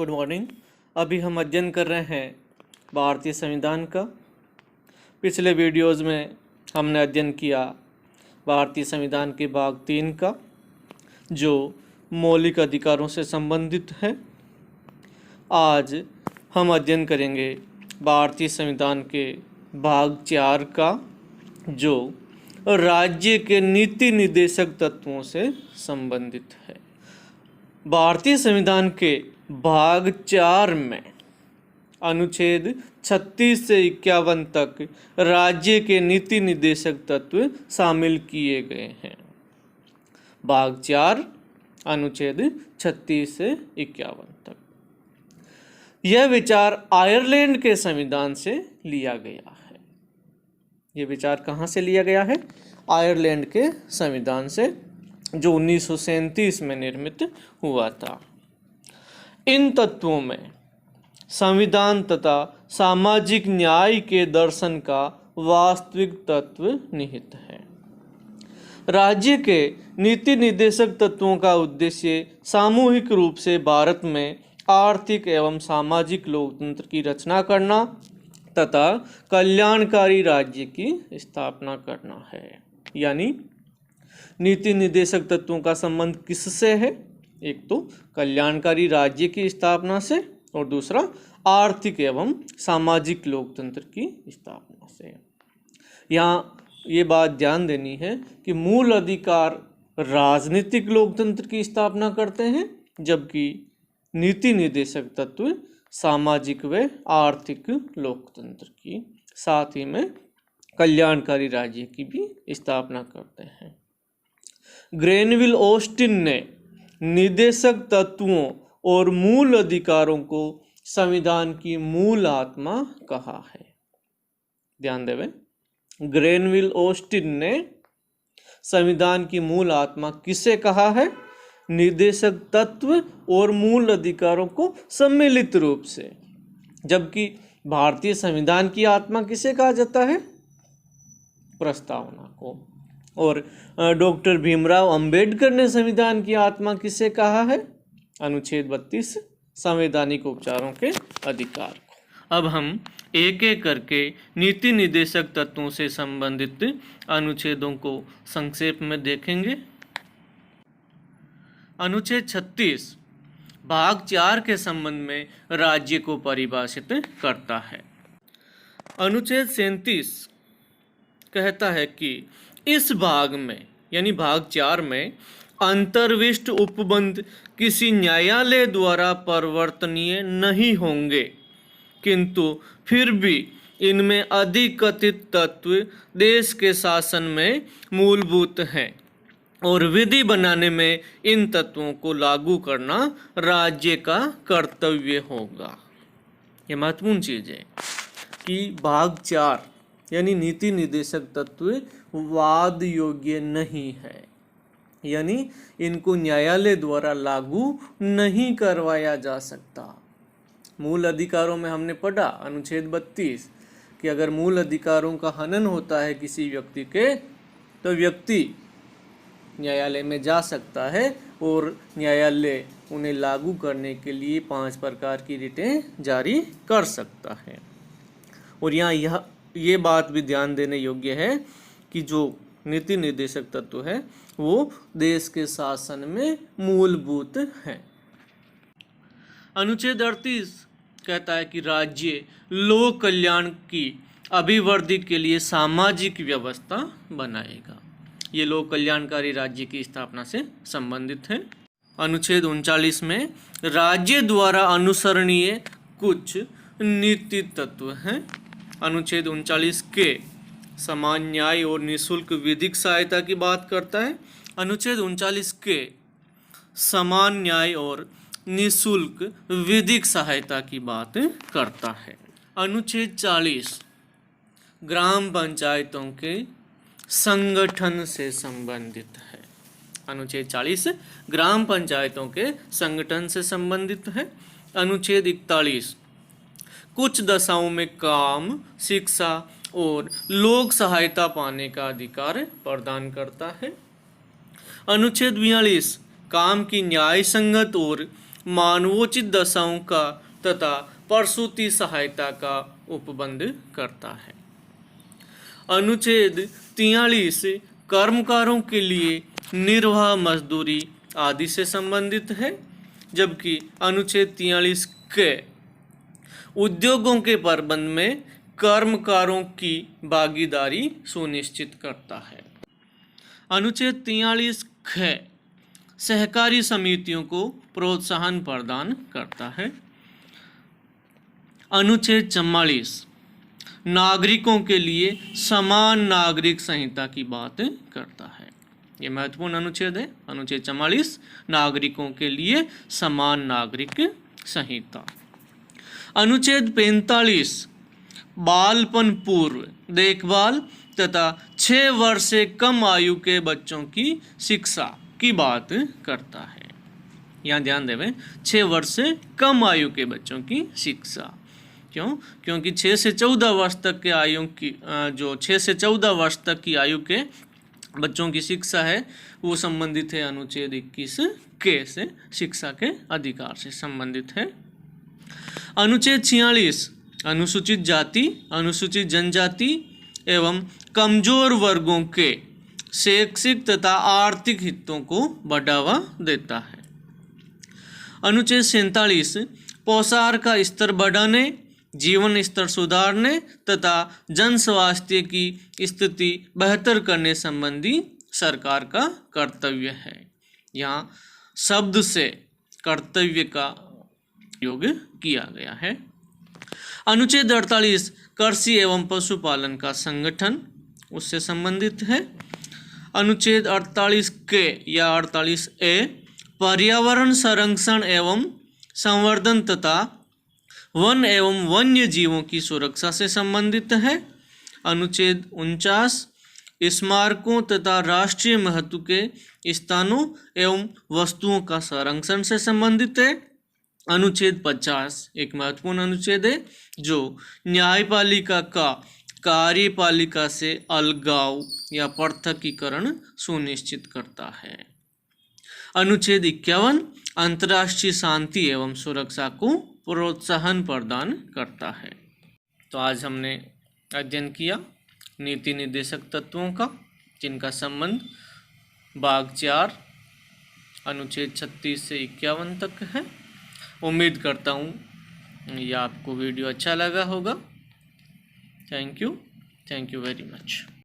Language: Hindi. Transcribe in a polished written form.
Good morning. अभी हम अध्ययन कर रहे हैं भारतीय संविधान का। पिछले वीडियोज़ में हमने अध्ययन किया भारतीय संविधान के भाग 3 का, जो मौलिक अधिकारों से संबंधित है। आज हम अध्ययन करेंगे भारतीय संविधान के भाग 4 का, जो राज्य के नीति निर्देशक तत्वों से संबंधित है। भारतीय संविधान के भाग 4 में अनुच्छेद 36 से 51 तक राज्य के नीति निर्देशक तत्व शामिल किए गए हैं। भाग 4 अनुच्छेद 36 से 51 तक। यह विचार आयरलैंड के संविधान से लिया गया है। यह विचार कहाँ से लिया गया है? आयरलैंड के संविधान से, जो 1937 में निर्मित हुआ था। इन तत्वों में संविधान तथा सामाजिक न्याय के दर्शन का वास्तविक तत्व निहित है। राज्य के नीति निर्देशक तत्वों का उद्देश्य सामूहिक रूप से भारत में आर्थिक एवं सामाजिक लोकतंत्र की रचना करना तथा कल्याणकारी राज्य की स्थापना करना है। यानी नीति निर्देशक तत्वों का संबंध किससे है? एक तो कल्याणकारी राज्य की स्थापना से, और दूसरा आर्थिक एवं सामाजिक लोकतंत्र की स्थापना से। यहाँ ये बात ध्यान देनी है कि मूल अधिकार राजनीतिक लोकतंत्र की स्थापना करते हैं, जबकि नीति निर्देशक तत्व सामाजिक व आर्थिक लोकतंत्र की, साथ ही में कल्याणकारी राज्य की भी स्थापना करते हैं। ग्रेनविल ऑस्टिन ने निर्देशक तत्वों और मूल अधिकारों को संविधान की मूल आत्मा कहा है। ध्यान देवें, ग्रेनविल ऑस्टिन ने संविधान की मूल आत्मा किसे कहा है? निर्देशक तत्व और मूल अधिकारों को सम्मिलित रूप से। जबकि भारतीय संविधान की आत्मा किसे कहा जाता है? प्रस्तावना को। और डॉक्टर भीमराव अंबेडकर ने संविधान की आत्मा किसे कहा है? अनुच्छेद 32 संवैधानिक उपचारों के अधिकार को। अब हम एक एक करके नीति निर्देशक तत्वों से संबंधित अनुच्छेदों को संक्षेप में देखेंगे। अनुच्छेद 36 भाग 4 के संबंध में राज्य को परिभाषित करता है। अनुच्छेद 37 कहता है कि इस भाग में, यानी भाग 4 में, अंतर्विष्ट उपबंध किसी न्यायालय द्वारा परिवर्तनीय नहीं होंगे, किंतु फिर भी इनमें अधिकथित तत्व देश के शासन में मूलभूत हैं और विधि बनाने में इन तत्वों को लागू करना राज्य का कर्तव्य होगा। ये महत्वपूर्ण चीज़ है कि भाग 4 यानी नीति निर्देशक तत्व वाद योग्य नहीं है, यानी इनको न्यायालय द्वारा लागू नहीं करवाया जा सकता। मूल अधिकारों में हमने पढ़ा अनुच्छेद 32 कि अगर मूल अधिकारों का हनन होता है किसी व्यक्ति के, तो व्यक्ति न्यायालय में जा सकता है और न्यायालय उन्हें लागू करने के लिए 5 प्रकार की रिटें जारी कर सकता है। और यहाँ ये बात भी ध्यान देने योग्य है कि जो नीति निर्देशक तत्व है वो देश के शासन में मूलभूत है। अनुच्छेद 38 कहता है कि राज्य लोक कल्याण की अभिवृद्धि के लिए सामाजिक व्यवस्था बनाएगा। ये लोक कल्याणकारी राज्य की स्थापना से संबंधित है। अनुच्छेद 39 में राज्य द्वारा अनुसरणीय कुछ नीति तत्व हैं। अनुच्छेद 39 के समान न्याय और निःशुल्क विधिक सहायता की बात करता है। अनुच्छेद 39 के समान न्याय और निःशुल्क विधिक सहायता की बात करता है। अनुच्छेद 40 ग्राम पंचायतों के संगठन से संबंधित है। अनुच्छेद 40 ग्राम पंचायतों के संगठन से संबंधित है। अनुच्छेद 41 कुछ दशाओं में काम, शिक्षा और लोक सहायता पाने का अधिकार प्रदान करता है। अनुच्छेद 42 काम की न्याय संगत और मानवोचित दशाओं का तथा प्रसूति सहायता का उपबंध करता है। अनुच्छेद 43 कर्मकारों के लिए निर्वाह मजदूरी आदि से संबंधित है, जबकि अनुच्छेद 43 के उद्योगों के प्रबंध में कर्मकारों की भागीदारी सुनिश्चित करता है। अनुच्छेद 43 ख सहकारी समितियों को प्रोत्साहन प्रदान करता है। अनुच्छेद 44 नागरिकों के लिए समान नागरिक संहिता की बात करता है। ये महत्वपूर्ण अनुच्छेद है। अनुच्छेद 44 नागरिकों के लिए समान नागरिक संहिता। अनुच्छेद 45 बालपन पूर्व देखभाल तथा 6 वर्ष से कम आयु के बच्चों की शिक्षा की बात करता है। यहाँ ध्यान देवें, 6 वर्ष से कम आयु के बच्चों की शिक्षा। क्यों? क्योंकि 6 से 14 वर्ष तक के आयु की जो 6 से 14 वर्ष तक की आयु के बच्चों की शिक्षा है वो संबंधित है अनुच्छेद 21 के से, शिक्षा के अधिकार से संबंधित है। अनुच्छेद 46 अनुसूचित जाति, अनुसूचित जनजाति एवं कमजोर वर्गों के शैक्षिक तथा आर्थिक हितों को बढ़ावा देता है। अनुच्छेद 47 पोषाहार का स्तर बढ़ाने, जीवन स्तर सुधारने तथा जन स्वास्थ्य की स्थिति बेहतर करने संबंधी सरकार का कर्तव्य है। यहाँ शब्द से कर्तव्य का उपयोग किया गया है। अनुच्छेद 48 कृषि एवं पशुपालन का संगठन उससे संबंधित है। अनुच्छेद 48 के या 48 ए पर्यावरण संरक्षण एवं संवर्धन तथा वन एवं वन्य जीवों की सुरक्षा से संबंधित है। अनुच्छेद 49 स्मारकों तथा राष्ट्रीय महत्व के स्थानों एवं वस्तुओं का संरक्षण से संबंधित है। अनुच्छेद 50 एक महत्वपूर्ण अनुच्छेद है जो न्यायपालिका का कार्यपालिका से अलगाव या पृथकीकरण सुनिश्चित करता है। अनुच्छेद 51 अंतर्राष्ट्रीय शांति एवं सुरक्षा को प्रोत्साहन प्रदान करता है। तो आज हमने अध्ययन किया नीति निर्देशक तत्वों का, जिनका संबंध भाग 4 अनुच्छेद 36 से 51 तक है। उम्मीद करता हूँ यह आपको वीडियो अच्छा लगा होगा। Thank you very much.